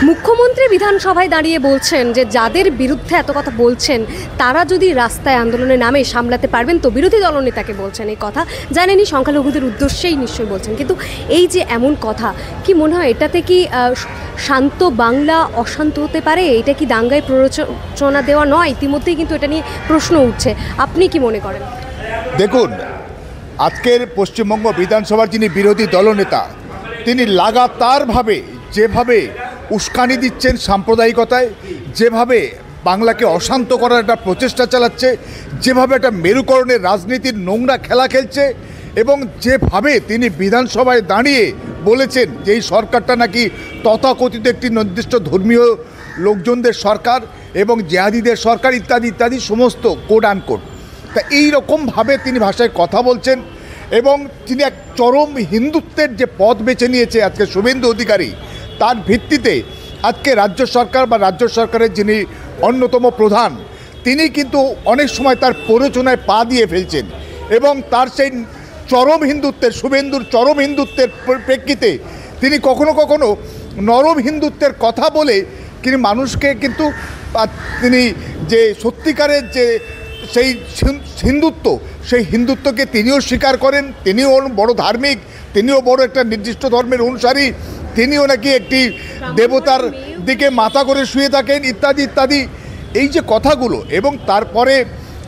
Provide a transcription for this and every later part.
মুখ্যমন্ত্রী বিধানসভায় দাঁড়িয়ে বলছেন যে যাদের বিরুদ্ধে এত কথা বলছেন তারা যদি রাস্তায় আন্দোলনে নামে সামলাতে পারবেন। তো বিরোধী দলনেতাকে বলছেন এই কথা, জানেনই সংখ্যালঘুদের উদ্দেশ্যেই নিশ্চয়ই বলছেন, কিন্তু এই যে এমন কথা, কি মনে হয় এটাতে কি শান্ত বাংলা অশান্ত হতে পারে? এটা কি দাঙ্গায় প্ররোচনা দেওয়া নয়? ইতিমধ্যেই কিন্তু এটা নিয়ে প্রশ্ন উঠছে, আপনি কি মনে করেন? দেখুন, আজকের পশ্চিমবঙ্গ বিধানসভার যিনি বিরোধী দলনেতা, তিনি লাগাতারভাবে যেভাবে উস্কানি দিচ্ছেন সাম্প্রদায়িকতায়, যেভাবে বাংলাকে অশান্ত করার একটা প্রচেষ্টা চালাচ্ছে, যেভাবে একটা মেরুকরণের রাজনীতির নোংরা খেলা খেলছে, এবং যেভাবে তিনি বিধানসভায় দাঁড়িয়ে বলেছেন যে এই সরকারটা নাকি তথাকথিত একটি নির্দিষ্ট ধর্মীয় লোকজনদের সরকার এবং জেহাদিদের সরকার ইত্যাদি ইত্যাদি সমস্ত কোড আনকোড, তা এইরকমভাবে তিনি ভাষায় কথা বলছেন। এবং তিনি এক চরম হিন্দুত্বের যে পথ বেছে নিয়েছে আজকে শুভেন্দু অধিকারী, তার ভিত্তিতে আজকে রাজ্য সরকার বা রাজ্য সরকারের যিনি অন্যতম প্রধান, তিনি কিন্তু অনেক সময় তার প্ররোচনায় পা দিয়ে ফেলছেন। এবং তার সেই চরম হিন্দুত্বের, শুভেন্দুর চরম হিন্দুত্বের প্রেক্ষিতে তিনি কখনো কখনো নরম হিন্দুত্বের কথা বলে তিনি মানুষকে কিন্তু তিনি যে সত্যিকারের যে সেই হিন্দুত্ব, সেই হিন্দুত্বকে তিনিও স্বীকার করেন। তিনিও বড় ধার্মিক, তিনিও বড় একটা নির্দিষ্ট ধর্মের অনুসারী, তিনিও নাকি একটি দেবতার দিকে মাথা করে শুয়ে থাকেন ইত্যাদি ইত্যাদি, এই যে কথাগুলো। এবং তারপরে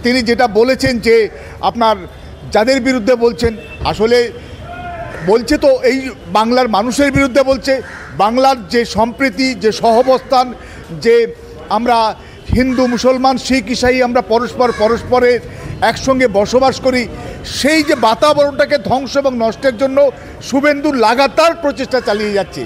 তিনি যেটা বলেছেন যে আপনার যাদের বিরুদ্ধে বলছেন, আসলে বলছে তো এই বাংলার মানুষের বিরুদ্ধে বলছে। বাংলার যে সম্প্রীতি, যে সহাবস্থান, যে আমরা হিন্দু মুসলমান শিখ ইসাই আমরা পরস্পরের একসঙ্গে বসবাস করি, সেই যে বাতাবরণটাকে ধ্বংস এবং নষ্টের জন্য শুভেন্দু লাগাতার প্রচেষ্টা চালিয়ে যাচ্ছে।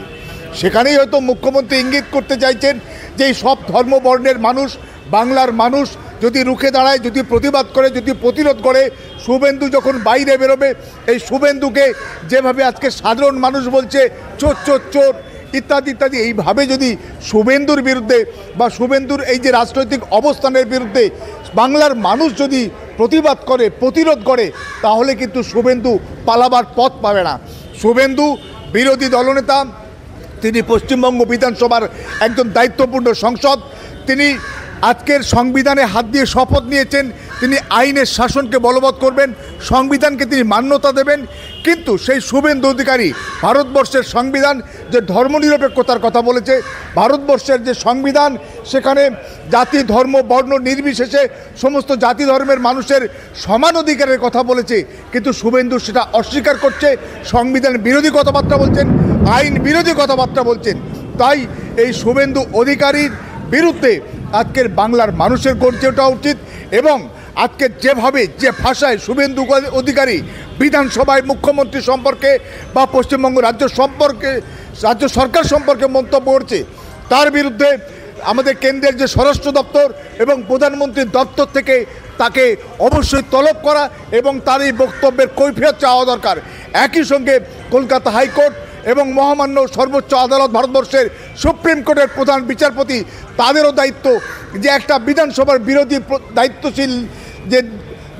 সেখানেই হয়তো মুখ্যমন্ত্রী ইঙ্গিত করতে চাইছেন যে এই সব ধর্ম বর্ণের মানুষ, বাংলার মানুষ যদি রুখে দাঁড়ায়, যদি প্রতিবাদ করে, যদি প্রতিরোধ করে, শুভেন্দু যখন বাইরে বেরোবে, এই শুভেন্দুকে যেভাবে আজকে সাধারণ মানুষ বলছে চোর চোর চোর ইত্যাদি ইত্যাদি, এইভাবে যদি শুভেন্দুর বিরুদ্ধে বা শুভেন্দুর এই যে রাজনৈতিক অবস্থানের বিরুদ্ধে বাংলার মানুষ যদি প্রতিবাদ করে, প্রতিরোধ করে, তাহলে কিন্তু শুভেন্দু পালাবার পথ পাবে না। শুভেন্দু বিরোধী দলনেতা, তিনি পশ্চিমবঙ্গ বিধানসভার একজন দায়িত্বপূর্ণ সংসদ। তিনি আজকের সংবিধানে হাত দিয়ে শপথ নিয়েছেন তিনি আইনের শাসনকে বলবৎ করবেন, সংবিধানকে তিনি মান্যতা দেবেন। কিন্তু সেই শুভেন্দু অধিকারী ভারতবর্ষের সংবিধান যে ধর্মনিরপেক্ষতার কথা বলেছে, ভারতবর্ষের যে সংবিধান সেখানে জাতি ধর্ম বর্ণ নির্বিশেষে সমস্ত জাতি ধর্মের মানুষের সমান অধিকারের কথা বলেছে, কিন্তু শুভেন্দু সেটা অস্বীকার করছে, সংবিধান বিরোধী কথাবার্তা বলছেন, আইন বিরোধী কথাবার্তা বলছেন। তাই এই শুভেন্দু অধিকারীর বিরুদ্ধে আজকের বাংলার মানুষের গর্জে ওঠা উচিত। এবং আজকে যেভাবে যে ভাষায় শুভেন্দু অধিকারী বিধানসভায় মুখ্যমন্ত্রী সম্পর্কে বা পশ্চিমবঙ্গ রাজ্য সরকার সম্পর্কে মন্তব্য করছে, তার বিরুদ্ধে আমাদের কেন্দ্রের যে স্বরাষ্ট্র দপ্তর এবং প্রধানমন্ত্রীর দপ্তর থেকে তাকে অবশ্যই তলব করা এবং তার এই বক্তব্যের কৈফিয়ত চাওয়া দরকার। একই সঙ্গে কলকাতা হাইকোর্ট এবং মহামান্য সর্বোচ্চ আদালত, ভারতবর্ষের সুপ্রিম কোর্টের প্রধান বিচারপতি, তাদেরও দায়িত্ব যে একটা বিধানসভার বিরোধী দায়িত্বশীল যে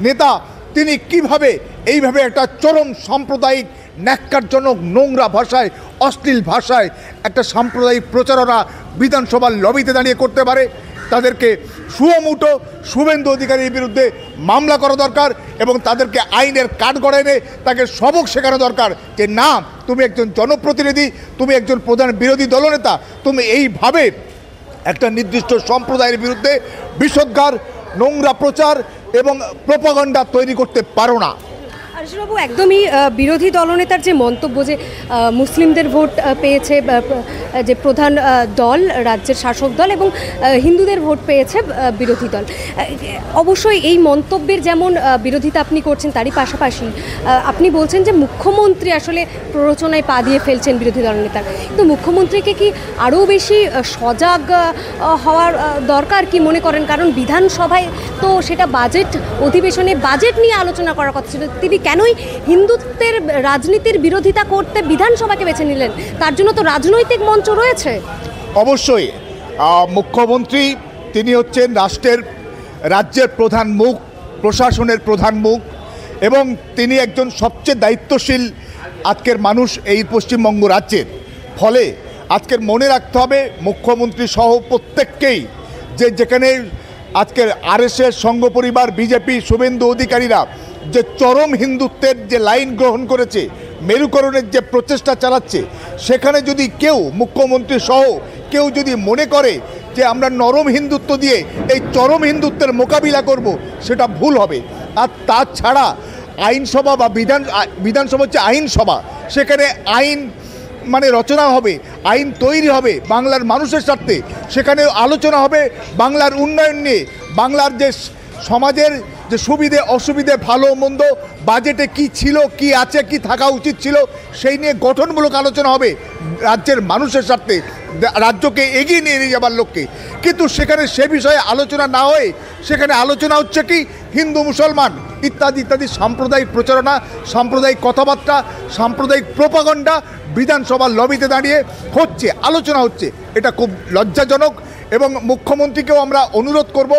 নেতা, তিনি কিভাবে এইভাবে একটা চরম সাম্প্রদায়িক ন্যাক্কারজনক নোংরা ভাষায়, অশ্লীল ভাষায় একটা সাম্প্রদায়িক প্রচারণা বিধানসভার লবিতে দাঁড়িয়ে করতে পারে। তাদেরকে সুমুটো শুভেন্দু অধিকারীর বিরুদ্ধে মামলা করা দরকার এবং তাদেরকে আইনের কাঠগড়ায় এনে তাকে সবক শেখানো দরকার যে না, তুমি একজন জনপ্রতিনিধি, তুমি একজন প্রধান বিরোধী দলনেতা, তুমি এইভাবে একটা নির্দিষ্ট সম্প্রদায়ের বিরুদ্ধে বিষোদ্গার, নোংরা প্রচার এবং প্রোপাগান্ডা তৈরি করতে পারো না। আশিসবাবু, একদমই বিরোধী দলনেতার যে মন্তব্য যে মুসলিমদের ভোট পেয়েছে যে প্রধান দল, রাজ্যের শাসক দল, এবং হিন্দুদের ভোট পেয়েছে বিরোধী দল, অবশ্যই এই মন্তব্যের যেমন বিরোধিতা আপনি করছেন, তারই পাশাপাশি আপনি বলছেন যে মুখ্যমন্ত্রী আসলে প্ররোচনায় পা দিয়ে ফেলছেন বিরোধী দলনেতার। কিন্তু মুখ্যমন্ত্রীকে কি আরও বেশি সজাগ হওয়ার দরকার কি মনে করেন? কারণ বিধানসভায় তো সেটা বাজেট অধিবেশনে বাজেট নিয়ে আলোচনা করার কথা ছিল, তিনি কেনই হিন্দুত্বের রাজনীতির বিরোধিতা করতে বিধানসভাকে বেছে নিলেন? তার জন্য তো রাজনৈতিক মঞ্চ রয়েছে। অবশ্যই মুখ্যমন্ত্রী তিনি হচ্ছেন রাজ্যের প্রধান মুখ, প্রশাসনের প্রধান মুখ, এবং তিনি একজন সবচেয়ে দায়িত্বশীল আজকের মানুষ এই পশ্চিমবঙ্গ রাজ্যের। ফলে আজকের মনে রাখতে হবে মুখ্যমন্ত্রী সহ প্রত্যেককেই, যেখানে আজকের আরএসএস, সংঘ পরিবার, বিজেপি, শুভেন্দু অধিকারীরা যে চরম হিন্দুত্বের যে লাইন গ্রহণ করেছে, মেরুকরণের যে প্রচেষ্টা চালাচ্ছে, সেখানে যদি কেউ, মুখ্যমন্ত্রী সহ কেউ যদি মনে করে যে আমরা নরম হিন্দুত্ব দিয়ে এই চরম হিন্দুত্বের মোকাবিলা করব, সেটা ভুল হবে। আর তাছাড়া আইনসভা বা বিধানসভা হচ্ছে আইনসভা, সেখানে আইন মানে রচনা হবে, আইন তৈরি হবে বাংলার মানুষের স্বার্থে, সেখানে আলোচনা হবে বাংলার উন্নয়ন নিয়ে, বাংলার যে সমাজের যে সুবিধে অসুবিধে, ভালো মন্দ, বাজেটে কি ছিল, কি আছে, কি থাকা উচিত ছিল, সেই নিয়ে গঠনমূলক আলোচনা হবে রাজ্যের মানুষের স্বার্থে, রাজ্যকে এগিয়ে নিয়ে যাবার লক্ষ্যে। কিন্তু সেখানে সে বিষয়ে আলোচনা না হয়ে সেখানে আলোচনা হচ্ছে কি হিন্দু মুসলমান ইত্যাদি ইত্যাদি সাম্প্রদায়িক প্রচারণা, সাম্প্রদায়িক কথাবার্তা, সাম্প্রদায়িক প্রোপাগান্ডা বিধানসভার লবিতে দাঁড়িয়ে হচ্ছে, আলোচনা হচ্ছে। এটা খুব লজ্জাজনক এবং মুখ্যমন্ত্রীকেও আমরা অনুরোধ করব,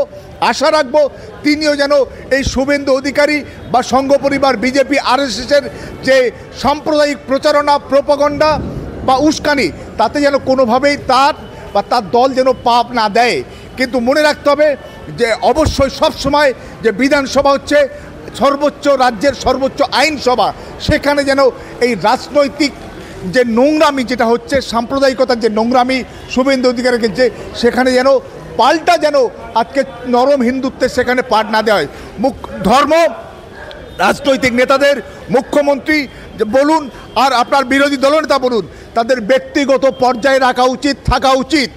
আশা রাখব তিনিও যেন এই শুভেন্দু অধিকারী বা সংঘ পরিবার, বিজেপি, আরএসএসের যে সাম্প্রদায়িক প্রচারণা, প্রোপাগান্ডা বা উস্কানি, তাতে যেন কোনোভাবেই তার বা তার দল যেন পাপ না দেয়। কিন্তু মনে রাখতে হবে যে অবশ্যই সবসময় যে বিধানসভা হচ্ছে সর্বোচ্চ, রাজ্যের সর্বোচ্চ আইনসভা, সেখানে যেন এই রাজনৈতিক যে নোংরামি যেটা হচ্ছে, সাম্প্রদায়িকতার যে নোংরামি শুভেন্দু অধিকারীকে, যে সেখানে যেন পাল্টা যেন আজকে নরম হিন্দুত্বের সেখানে পাঠ না দেওয়া হয়। ধর্ম রাজনৈতিক নেতাদের, মুখ্যমন্ত্রী বলুন আর আপনার বিরোধী দলনেতা বলুন, তাদের ব্যক্তিগত পর্যায়ে রাখা উচিত, থাকা উচিত।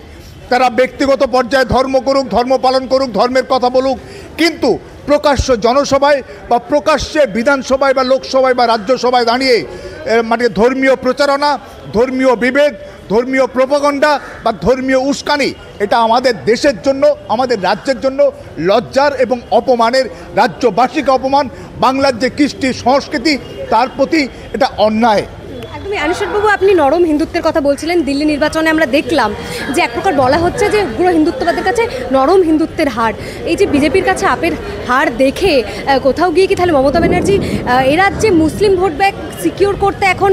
তারা ব্যক্তিগত পর্যায়ে ধর্ম করুক, ধর্ম পালন করুক, ধর্মের কথা বলুক, কিন্তু প্রকাশ্য জনসভায় বা প্রকাশ্যে বিধানসভায় বা লোকসভায় বা রাজ্যসভায় দাঁড়িয়ে মানে ধর্মীয় প্রচারণা, ধর্মীয় বিভেদ, ধর্মীয় প্রোপাগান্ডা বা ধর্মীয় উস্কানি, এটা আমাদের দেশের জন্য, আমাদের রাজ্যের জন্য লজ্জার এবং অপমানের, রাজ্যবাসীকে অপমান, বাংলার যে কৃষ্টি সংস্কৃতি তার প্রতি এটা অন্যায়। একদমই। আনিসুরবাবু, আপনি নরম হিন্দুত্বের কথা বলছিলেন। দিল্লি নির্বাচনে আমরা দেখলাম যে এক প্রকার বলা হচ্ছে যে পুরো হিন্দুত্ববাদের কাছে নরম হিন্দুত্বের হার। এই যে বিজেপির কাছে আপের হার দেখে কোথাও গিয়ে কি তাহলে মমতা ব্যানার্জি এ রাজ্যে মুসলিম ভোট ব্যাংক সিকিউর করতে এখন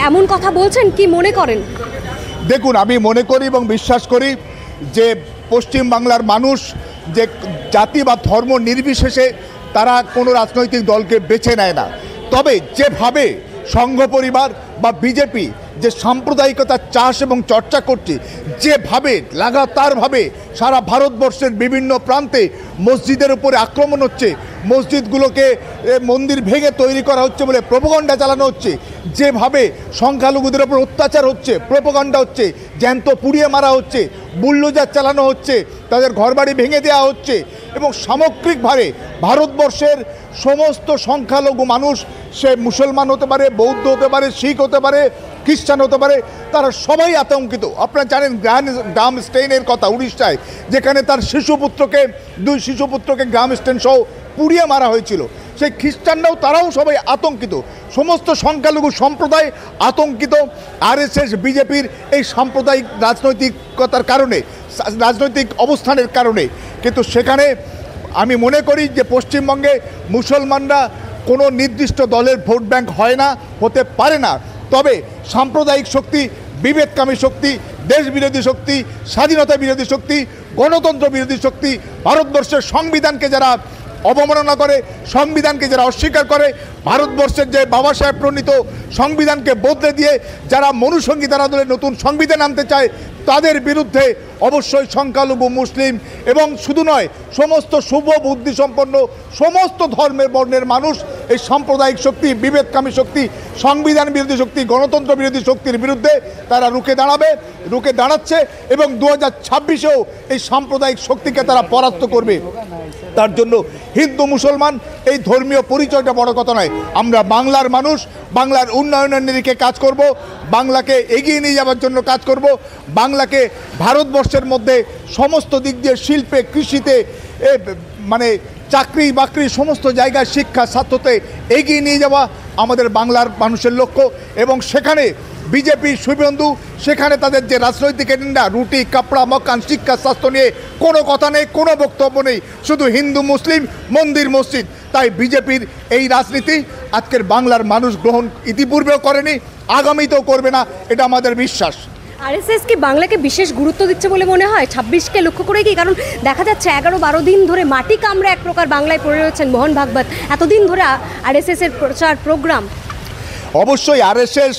এমন কথা বলছেন, কি মনে করেন? দেখুন, আমি মনে করি এবং বিশ্বাস করি যে পশ্চিম বাংলার মানুষ যে জাতি বা ধর্ম নির্বিশেষে তারা কোনো রাজনৈতিক দলকে বেছে নেয় না। তবে যেভাবে সংঘ পরিবার বা বিজেপি যে সাম্প্রদায়িকতার চাষ এবং চর্চা করছে, যেভাবে লাগাতারভাবে সারা ভারতবর্ষের বিভিন্ন প্রান্তে মসজিদের উপরে আক্রমণ হচ্ছে, মসজিদগুলোকে মন্দির ভেঙে তৈরি করা হচ্ছে বলে প্রোপাগান্ডা চালানো হচ্ছে, যেভাবে সংখ্যালঘুদের উপর অত্যাচার হচ্ছে, প্রোপাগান্ডা হচ্ছে, জ্যান্ত পুড়িয়ে মারা হচ্ছে, বুলডোজার চালানো হচ্ছে, তাদের ঘরবাড়ি ভেঙে দেওয়া হচ্ছে, এবং সামগ্রিকভাবে ভারতবর্ষের সমস্ত সংখ্যালঘু মানুষ, সে মুসলমান হতে পারে, বৌদ্ধ হতে পারে, শিখ হতে পারে, খ্রিস্টান হতে পারে, তারা সবাই আতঙ্কিত। আপনারা জানেন গ্রাম স্টেইনের কথা, উড়িষ্যায়, যেখানে তার দুই শিশুপুত্রকে গ্রাম স্টেইন সহ পুড়িয়ে মারা হয়েছিল। সেই খ্রিস্টানরাও, তারাও সবাই আতঙ্কিত, সমস্ত সংখ্যালঘু সম্প্রদায় আতঙ্কিত আরএসএস, বিজেপির এই সাম্প্রদায়িক রাজনৈতিকতার কারণে, রাজনৈতিক অবস্থানের কারণে। কিন্তু সেখানে আমি মনে করি যে পশ্চিমবঙ্গে মুসলমানরা কোনো নির্দিষ্ট দলের ভোট ব্যাংক হয় না, হতে পারে না। তবে সাম্প্রদায়িক শক্তি, বিভেদকামী শক্তি, দেশ বিরোধী শক্তি, স্বাধীনতা বিরোধী শক্তি, গণতন্ত্র বিরোধী শক্তি, ভারতবর্ষের সংবিধানকে যারা অবমাননা করে, সংবিধানকে যারা অস্বীকার করে, ভারতবর্ষের যে বাবা সাহেব প্রণীত সংবিধানকে বদলে দিয়ে যারা মনুসংহিতার আদলে নতুন সংবিধান আনতে চায়, তাদের বিরুদ্ধে অবশ্যই সংখ্যালঘু, মুসলিম এবং শুধু নয়, সমস্ত শুভ বুদ্ধিসম্পন্ন সমস্ত ধর্মের বর্ণের মানুষ এই সাম্প্রদায়িক শক্তি, বিভেদকামী শক্তি, সংবিধান বিরোধী শক্তি, গণতন্ত্র বিরোধী শক্তির বিরুদ্ধে তারা রুখে দাঁড়াচ্ছে এবং 2026-এও এই সাম্প্রদায়িক শক্তিকে তারা পরাস্ত করবে। তার জন্য হিন্দু মুসলমান এই ধর্মীয় পরিচয়টা বড় কথা নয়। আমরা বাংলার মানুষ, বাংলার উন্নয়নের নিরিখে কাজ করব, বাংলাকে এগিয়ে নিয়ে যাওয়ার জন্য কাজ করব, বাংলাকে ভারতবর্ষের মধ্যে সমস্ত দিক দিয়ে শিল্পে, কৃষিতে, মানে চাকরি বাকরি সমস্ত জায়গায়, শিক্ষা, স্বাস্থ্যতে এগিয়ে নিয়ে যাওয়া আমাদের বাংলার মানুষের লক্ষ্য। এবং সেখানে বিজেপি, শুভেন্দু, সেখানে তাদের যে রাজনৈতিক এজেন্ডা, রুটি, কাপড়া, মকান, শিক্ষা, স্বাস্থ্য নিয়ে কোনো কথা নেই, কোনো বক্তব্য নেই, শুধু হিন্দু মুসলিম, মন্দির মসজিদ। তাই বিজেপির এই রাজনীতি আজকের বাংলার মানুষ গ্রহণ ইতিপূর্বেও করেনি, আগামীতেও করবে না, এটা আমাদের বিশ্বাস। আরএসএস কি বাংলাকে বিশেষ গুরুত্ব দিচ্ছে বলে মনে হয় 26কে লক্ষ্য করে কি? কারণ দেখা যাচ্ছে 11-12 দিন ধরে মাটি কামড়ে এক প্রকার বাংলায় পড়ে রয়েছেন মোহন ভাগবত, এতদিন ধরে আরএসএস এর প্রচার প্রোগ্রাম। অবশ্যই আরএসএস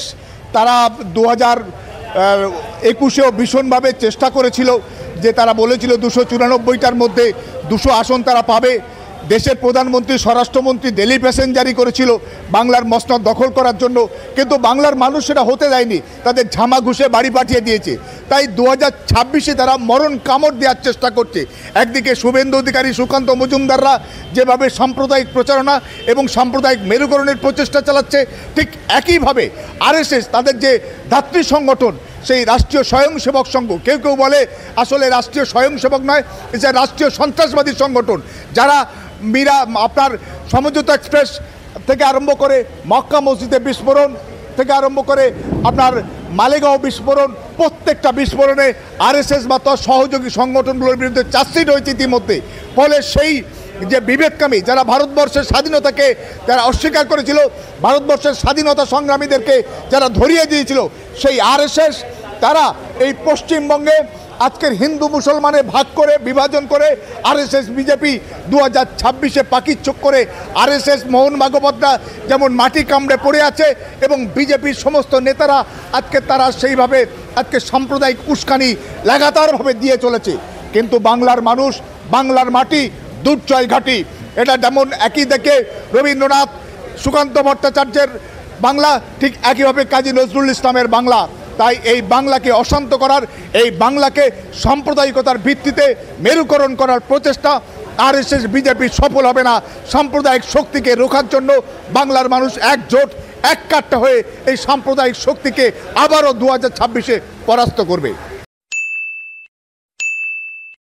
তারা 2021-এও ভীষণভাবে চেষ্টা করেছিল, যে তারা বলেছিল 294টার মধ্যে 200 আসন তারা পাবে। দেশের প্রধানমন্ত্রী, স্বরাষ্ট্রমন্ত্রী দিল্লি প্যাসেঞ্জারি করেছিল বাংলার মসনদ দখল করার জন্য, কিন্তু বাংলার মানুষ সেটা হতে দেয়নি, তাদের ঝামা ঘুষে বাড়ি পাঠিয়ে দিয়েছে। তাই 2026-এ তারা মরণ কামড় দেওয়ার চেষ্টা করছে। একদিকে শুভেন্দু অধিকারী, সুকান্ত মজুমদাররা যেভাবে সাম্প্রদায়িক প্রচারণা এবং সাম্প্রদায়িক মেরুকরণের প্রচেষ্টা চালাচ্ছে, ঠিক একইভাবে আরএসএস তাদের যে ধাত্রী সংগঠন, সেই রাষ্ট্রীয় স্বয়ংসেবক সংঘ, কেউ কেউ বলে আসলে রাষ্ট্রীয় স্বয়ংসেবক নয়, এটা রাষ্ট্রীয় সন্ত্রাসবাদী সংগঠন, যারা আপনার সমঝোতা এক্সপ্রেস থেকে আরম্ভ করে মক্কা মসজিদে বিস্ফোরণ থেকে আরম্ভ করে আপনার মালেগাঁও বিস্ফোরণ, প্রত্যেকটা বিস্ফোরণে আরএসএস বা তার সহযোগী সংগঠনগুলোর বিরুদ্ধে চার্জশিট হয়েছে ইতিমধ্যে। ফলে সেই যে বিবেককামী, যারা ভারতবর্ষের স্বাধীনতাকে যারা অস্বীকার করেছিল, ভারতবর্ষের স্বাধীনতা সংগ্রামীদেরকে যারা ধরিয়ে দিয়েছিল, সেই আরএসএস তারা এই পশ্চিমবঙ্গে আজকের হিন্দু মুসলমানে ভাগ করে, বিভাজন করে, আরএসএস বিজেপি 2026-এ পাখির চোখ করে আরএসএস মোহন ভাগবতরা যেমন মাটি কামড়ে পড়ে আছে, এবং বিজেপির সমস্ত নেতারা আজকে তারা সেইভাবে আজকে সাম্প্রদায়িক উস্কানি লাগাতারভাবে দিয়ে চলেছে। কিন্তু বাংলার মানুষ, বাংলার মাটি দুর্জয় ঘাঁটি, এটা যেমন একই দেখে রবীন্দ্রনাথ, সুকান্ত ভট্টাচার্যের বাংলা, ঠিক একইভাবে কাজী নজরুল ইসলামের বাংলা। তাই এই বাংলাকে অশান্ত করার, এই বাংলাকে সাম্প্রদায়িকতার ভিত্তিতে মেরুকরণ করার প্রচেষ্টা আরএসএস বিজেপি সফল হবে না। সাম্প্রদায়িক শক্তিকে রোখার জন্য বাংলার মানুষ একজোট, এক কাট্টা হয়ে এই সাম্প্রদায়িক শক্তিকে আবারও 2026-এ পরাস্ত করবে।